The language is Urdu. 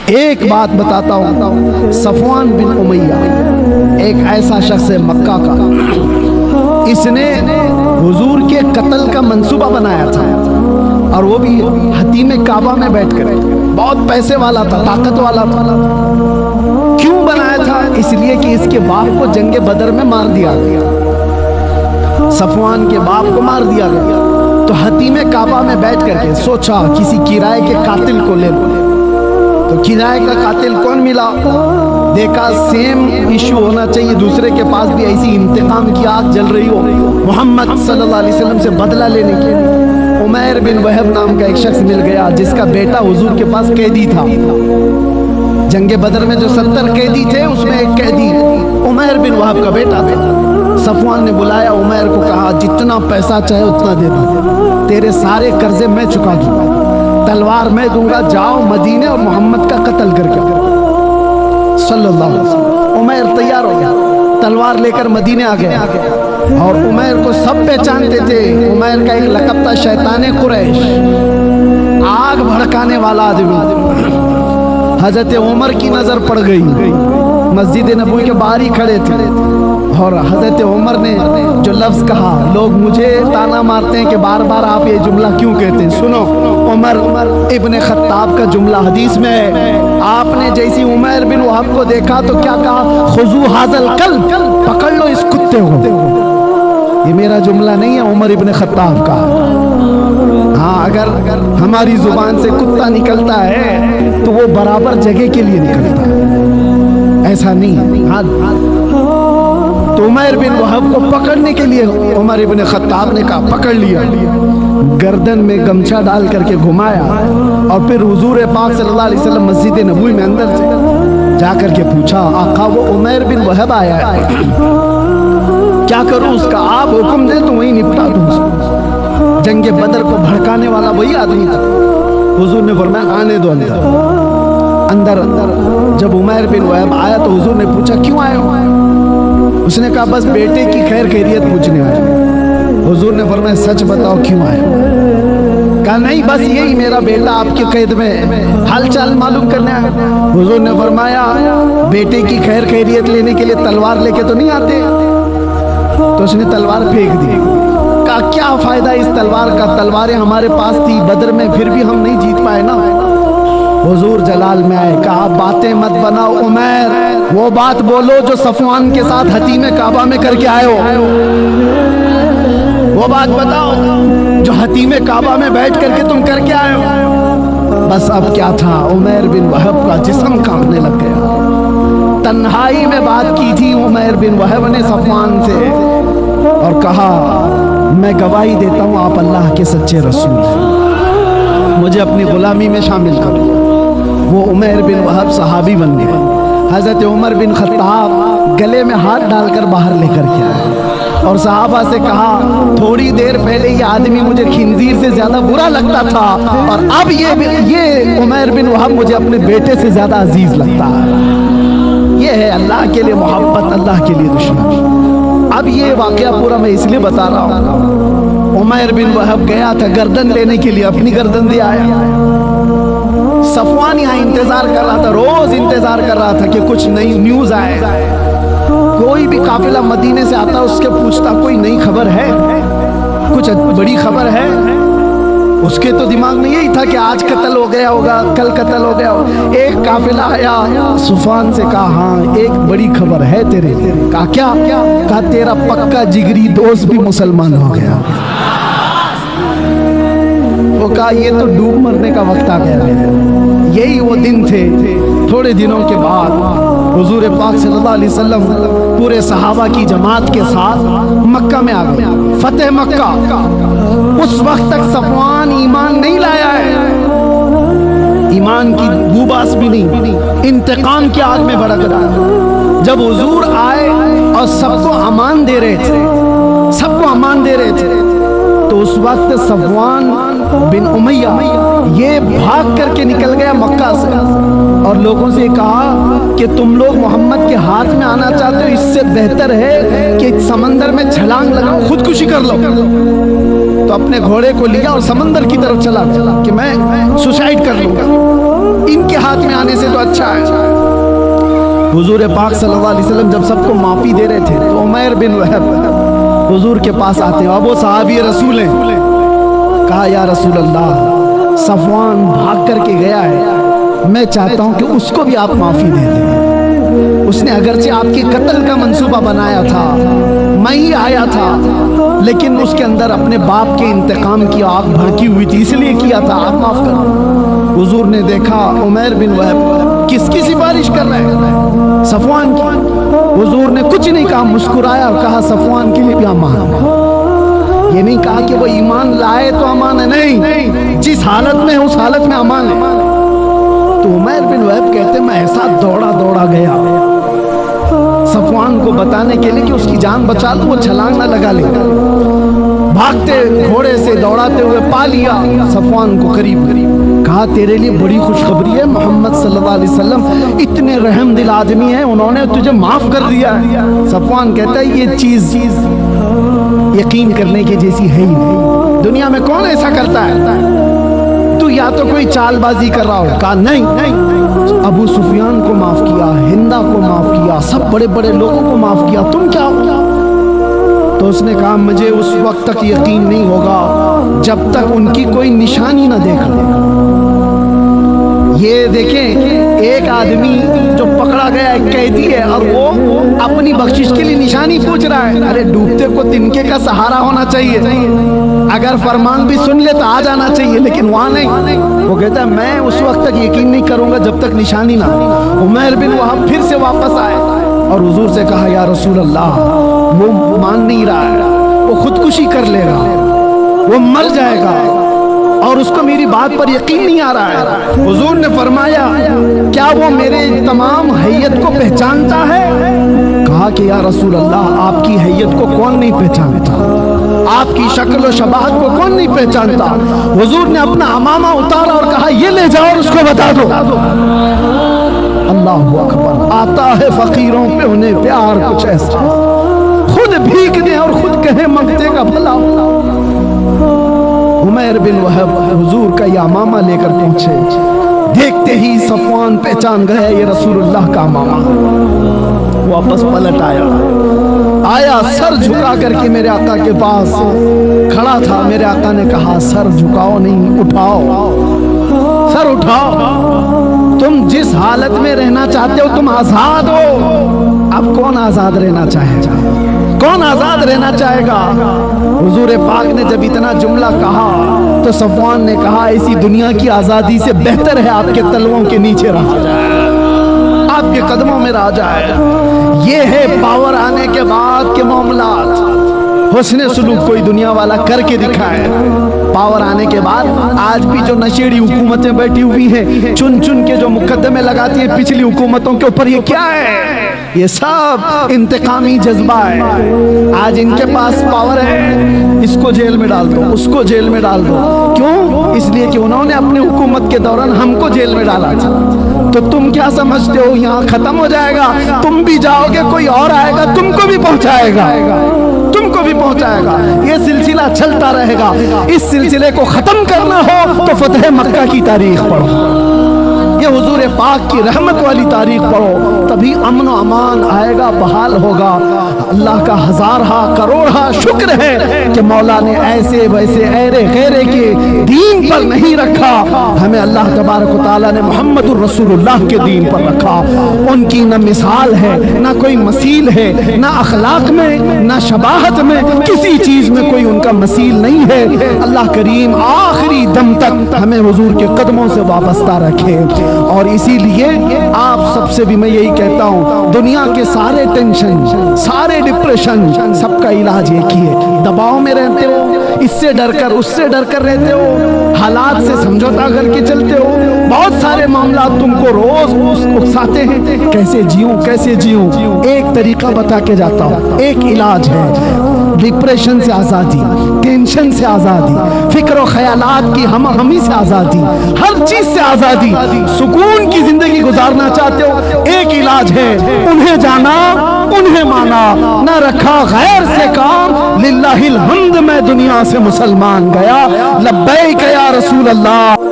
ایک بات بتاتا ہوں، صفوان بن امیہ ایک ایسا شخص ہے مکہ کا، اس نے حضور کے قتل کا منصوبہ بنایا تھا، اور وہ بھی حتیم کعبہ میں بیٹھ کر۔ بہت پیسے والا تھا، طاقت والا تھا۔ کیوں بنایا تھا؟ اس لیے کہ اس کے باپ کو جنگ بدر میں مار دیا گیا، صفوان کے باپ کو مار دیا گیا۔ تو حتیم کعبہ میں بیٹھ کر کے سوچا کسی کرائے کے قاتل کو لے لو۔ تو کرائے کا قاتل کون ملا؟ دیکھا سیم ایشو ہونا چاہیے، دوسرے کے پاس بھی ایسی انتقام کی آگ جل رہی ہو، محمد صلی اللہ علیہ وسلم سے بدلہ لینے کے لیے۔ عمیر بن وہب نام کا ایک شخص مل گیا جس کا بیٹا حضور کے پاس قیدی تھا۔ جنگ بدر میں جو 70 قیدی تھے اس میں ایک قیدی عمیر بن وہب کا بیٹا تھا۔ صفوان نے بلایا عمیر کو، کہا جتنا پیسہ چاہے اتنا دے دو، تیرے سارے قرضے میں چکا دوں گا، تلوار میں دوں گا، جاؤ مدینے اور محمد کا قتل کر کے صلی اللہ علیہ وسلم۔ عمیر تیار ہو گیا، تلوار لے کر مدینے آ گیا، اور عمیر کو سب پہچانتے تھے۔ عمیر کا ایک لقب تھا شیطان قریش، آگ بھڑکانے والا آدمی۔ حضرت عمر کی نظر پڑ گئی، مسجد نبوی کے باہر ہی کھڑے تھے، اور حضرت عمر نے جو لفظ کہا، لوگ مجھے تانا مارتے ہیں کہ بار بار آپ یہ جملہ کیوں کہتے ہیں، سنو عمر ابن خطاب کا جملہ حدیث میں ہے، آپ نے جیسی عمیر بن وہب کو دیکھا تو کیا کہا؟ خذو ھذا الکلب، پکڑ لو اس کتے کو۔ یہ میرا جملہ نہیں ہے، عمر ابن خطاب کا۔ ہاں اگر ہماری زبان سے کتا نکلتا ہے تو وہ برابر جگہ کے لیے نکلتا ہے، ایسا نہیں۔ ہاں تو عمیر بن وہب کو پکڑنے کے لیے عمر ابن خطاب نے کہا، پکڑ لیا، گردن میں گمچھا ڈال کر کے گھمایا، اور پھر حضور پاک صلی اللہ علیہ وسلم مسجد نبوی میں اندر سے جا کر کے پوچھا، آقا وہ عمیر بن وہب آیا ہے، کیا کروں اس کا؟ آپ حکم دیں تو وہی نپٹا دوں اس کو۔ جنگ بدر کو بھڑکانے والا وہی آدمی تھا۔ حضور نے فرمایا آنے دو اندر۔ جب عمیر بن وہب آیا تو حضور نے پوچھا کیوں آئے ہو؟ اس نے کہا بس بیٹے کی خیر خیریت پوچھنے آئے۔ حضور نے فرمایا سچ بتاؤ کیوں آئے ہو؟ کہا نہیں بس یہی میرا بیٹا آپ کی قید میں حال چال معلوم کرنے آیا۔ حضور نے فرمایا بیٹے کی خیر خیریت لینے کے لیے تلوار لے کے تو نہیں آتے؟ تو اس نے تلوار پھینک دی۔ کہا کیا فائدہ اس تلوار کا، تلواریں ہمارے پاس تھی بدر میں، پھر بھی ہم نہیں جیت پائے نا۔ حضور جلال میں آئے، کہا باتیں مت بناؤ عمیر، وہ بات بولو جو صفوان کے ساتھ حتیم کعبہ میں کر کے آئے ہو، وہ بات بتاؤ جو حتیم کعبہ میں بیٹھ کر کے تم کر کے آئے ہو۔ بس اب کیا تھا، عمیر بن وہب کا جسم کانپنے لگ گیا۔ تنہائی میں بات کی تھی عمیر بن وہب نے صفوان سے، اور کہا میں گواہی دیتا ہوں آپ اللہ کے سچے رسول ہیں، مجھے اپنی غلامی میں شامل کرو۔ وہ عمیر بن وہب صحابی بن گئے۔ حضرت عمر بن خطاب گلے میں ہاتھ ڈال کر باہر لے کر کے آئے، اور صحابہ سے کہا تھوڑی دیر پہلے یہ آدمی مجھے خنزیر سے زیادہ برا لگتا تھا، اور اب یہ عمیر بن وہب مجھے اپنے بیٹے سے زیادہ عزیز لگتا ہے۔ یہ ہے اللہ کے لیے محبت، اللہ کے لیے دشمنی۔ اب یہ واقعہ پورا میں اس لیے بتا رہا ہوں، عمیر بن وہب گیا تھا گردن لینے کے لیے، اپنی گردن دے آیا۔ صفوان یہاں انتظار کر رہا تھا، روز انتظار کر رہا تھا کہ کچھ نئی نیوز آئے۔ کوئی بھی قافلہ مدینے سے آتا اس کے پوچھتا کوئی نئی خبر ہے، کچھ بڑی خبر ہے؟ اس کے تو دماغ میں یہی تھا کہ آج قتل ہو گیا ہوگا، کل قتل ہو گیا ہوگا۔ ایک قافلہ آیا، صفوان سے کہا ہاں ایک بڑی خبر ہے تیرے لیے۔ کہا کیا؟ کہا تیرا پکا جگری دوست بھی مسلمان ہو گیا۔ وہ کہا یہ تو ڈوب مرنے کا وقت آ گیا ہے۔ یہی وہ دن تھے، تھوڑے دنوں کے بعد حضور پاک صلی اللہ علیہ وسلم پورے صحابہ کی جماعت کے ساتھ مکہ میں آ گئے، فتح مکہ۔ اس وقت تک صفوان ایمان نہیں لایا ہے، ایمان کی بوباس بھی نہیں، انتقام کی آگ میں بھڑک رہا ہے۔ جب حضور آئے اور سب کو امان دے رہے تھے، سب کو امان دے رہے تھے، تو اس وقت صفوان بن امیہ یہ بھاگ کر کے نکل گیا مکہ سے، اور لوگوں سے کہا کہ تم لوگ محمد کے ہاتھ میں آنا چاہتے ہو، اس سے بہتر ہے کہ سمندر میں چھلانگ لگاؤ، خودکشی کر لو۔ تو اپنے گھوڑے کو لیا اور سمندر کی طرف چلا کہ میں سوسائڈ کر لوں گا۔ ان کے ہاتھ میں آنے سے تو اچھا ہے۔ حضور پاک صلی اللہ علیہ وسلم جب سب کو معافی دے رہے تھے تو عمیر بن وہب حضور کے پاس آتے ہیں، اب وہ صحابی رسول ہیں، کہا یا رسول اللہ صفوان بھاگ کر کے گیا ہے، میں چاہتا ہوں کہ اس کو بھی آپ معافی دے دیں۔ اس نے اگرچہ آپ کے قتل کا منصوبہ بنایا تھا، میں ہی آیا تھا، لیکن اس کے اندر اپنے باپ کے انتقام کی آگ بھڑکی ہوئی تھی، اس لیے کیا تھا، آپ معاف کر۔ حضور نے دیکھا عمیر بن وہب کس کی سفارش کر رہے ہیں؟ صفوان کی۔ حضور نے کچھ نہیں کہا، مسکرایا اور کہا صفوان کے لیے بھی امان ہے۔ یہ نہیں کہا کہ وہ ایمان لائے تو امان ہے، نہیں، جس حالت میں ہے اس حالت میں امان ہے۔ تو عمیر بن وہب کہتے میں ایسا دوڑا گیا صفوان کو بتانے کے لیے کہ اس کی جان بچا لو، وہ چھلانگ نہ لگا لے، بھاگتے گھوڑے سے دوڑاتے ہوئے پا لیا صفوان کو قریب، کہا تیرے لیے بڑی خوشخبری ہے، محمد صلی اللہ علیہ وسلم اتنے رحم دل آدمی ہیں، انہوں نے تجھے معاف کر دیا ہے۔ صفوان کہتا ہے یہ چیز یقین کرنے کی جیسی ہے ہی نہیں، دنیا میں کون ایسا کرتا ہے؟ تو یا تو کوئی چال بازی کر رہا ہو۔ کہا نہیں، ابو سفیان کو معاف کیا، ہندا کو معاف کیا، سب بڑے بڑے لوگوں کو معاف کیا، تم کیا ہو؟ تو اس نے کہا مجھے اس وقت تک یقین نہیں ہوگا جب تک ان کی کوئی نشانی نہ دیکھ لے۔ یہ دیکھیں ایک آدمی جو پکڑا گیا ایک قیدی ہے اور وہ اپنی بخشش کے لیے نشانی پوچھ رہا ہے۔ ارے ڈوبتے کو تنکے کا سہارا ہونا چاہیے، اگر فرمان بھی سن لے تو آ جانا چاہیے، لیکن وہاں نہیں۔ وہ کہتا ہے میں اس وقت تک یقین نہیں کروں گا جب تک نشانی نہ۔ عمیر بن وہب پھر سے واپس آئے اور حضور سے کہا یا رسول اللہ وہ مان نہیں رہا ہے، وہ خودکشی کر لے گا، وہ مر جائے گا اور اس کو میری بات پر یقین نہیں آ رہا ہے۔ حضور نے فرمایا کیا وہ میرے تمام حیت کو پہچانتا ہے؟ کہا کہ یا رسول اللہ آپ کی حیت کو کون نہیں پہچانتا، آپ کی شکل و شباہت کو کون نہیں پہچانتا۔ حضور نے اپنا عمامہ اتارا اور کہا یہ لے جاؤ اور اس کو بتا دو۔ اللہ اکبر، آتا ہے فقیروں پہ انہیں پیار کچھ ایسا، خود بھیک دیں اور خود کہیں منگتے کا بھلا۔ عمیر بن وہب حضور کا یہ عمامہ لے کر پہنچے، دیکھتے ہی صفوان پہچان گیا یہ رسول اللہ کا عمامہ۔ واپس پلٹ آیا سر جھکا کر کے میرے آقا کے پاس کھڑا تھا۔ میرے آقا نے کہا سر جھکاؤ نہیں، اٹھاؤ، سر اٹھاؤ، تم جس حالت میں رہنا چاہتے ہو تم آزاد ہو۔ اب کون آزاد رہنا چاہے گا؟ کون آزاد رہنا چاہے گا؟ حضور پاک نے جب اتنا جملہ کہا تو صفوان نے کہا ایسی دنیا کی آزادی سے بہتر ہے آپ کے تلووں کے نیچے رہا جائے، آپ کے قدموں میں رہ جائے۔ یہ ہے پاور آنے کے بعد کے معاملات۔ حسن سلوک کوئی دنیا والا کر کے دکھائے، پاور آنے کے بعد آج بھی جو نشیڑی حکومتیں بیٹھی ہوئی ہیں چن چن کے جو مقدمے لگاتی ہیں پچھلی حکومتوں کے اوپر، یہ کیا ہے؟ یہ سب انتقامی جذبہ ہے۔ آج ان کے پاس پاور ہے، اس کو جیل میں ڈال دو، اس کو جیل میں ڈال دو۔ کیوں؟ اس لیے کہ انہوں نے اپنی حکومت کے دوران ہم کو جیل میں ڈالا تھا۔ تو تم کیا سمجھتے ہو یہاں ختم ہو جائے گا؟ تم بھی جاؤ گے، کوئی اور آئے گا تم کو بھی پہنچائے گا، تم کو بھی پہنچائے گا۔ یہ سلسلہ چلتا رہے گا۔ اس سلسلے کو ختم کرنا ہو تو فتح مکہ کی تاریخ پڑھو، یہ حضور پاک کی رحمت والی تاریخ پڑھو، تبھی امن و امان آئے گا، بحال ہوگا۔ اللہ کا ہزارہا کروڑہا شکر ہے کہ مولا نے ایسے ویسے ایرے غیرے کے دین پر نہیں رکھا، ہمیں اللہ تبارک و تعالیٰ نے محمد الرسول اللہ کے دین پر رکھا۔ ان کی نہ مثال ہے، نہ کوئی مثیل ہے، نہ اخلاق میں نہ شباہت میں، کسی چیز میں کوئی ان کا مثیل نہیں ہے۔ اللہ کریم آخری دم تک ہمیں حضور کے قدموں سے وابستہ رکھے۔ اور اسی لیے آپ سب سے بھی میں یہی کہتا ہوں، دنیا کے سارے ٹینشن، سارے ڈپریشن، سب کا علاج ایک ہی ہے۔ دباؤ میں رہتے ہو، اس سے ڈر کر اس سے ڈر کر رہتے ہو، حالات سے سمجھوتا کر کے چلتے ہو، بہت سارے معاملات تم کو روز اکساتے ہیں، کیسے جیوں کیسے جیوں۔ ایک طریقہ بتا کے جاتا ہوں، ایک علاج ہے، ڈپریشن سے آزادی، ٹینشن سے آزادی، فکر و خیالات کی ہم ہمی سے آزادی، ہر چیز سے آزادی، سکون کی زندگی گزارنا چاہتے ہو، ایک علاج ہے، انہیں جانا انہیں مانا، نہ رکھا غیر سے کام، للہ الحمد میں دنیا سے مسلمان گیا، لبیک یا رسول اللہ۔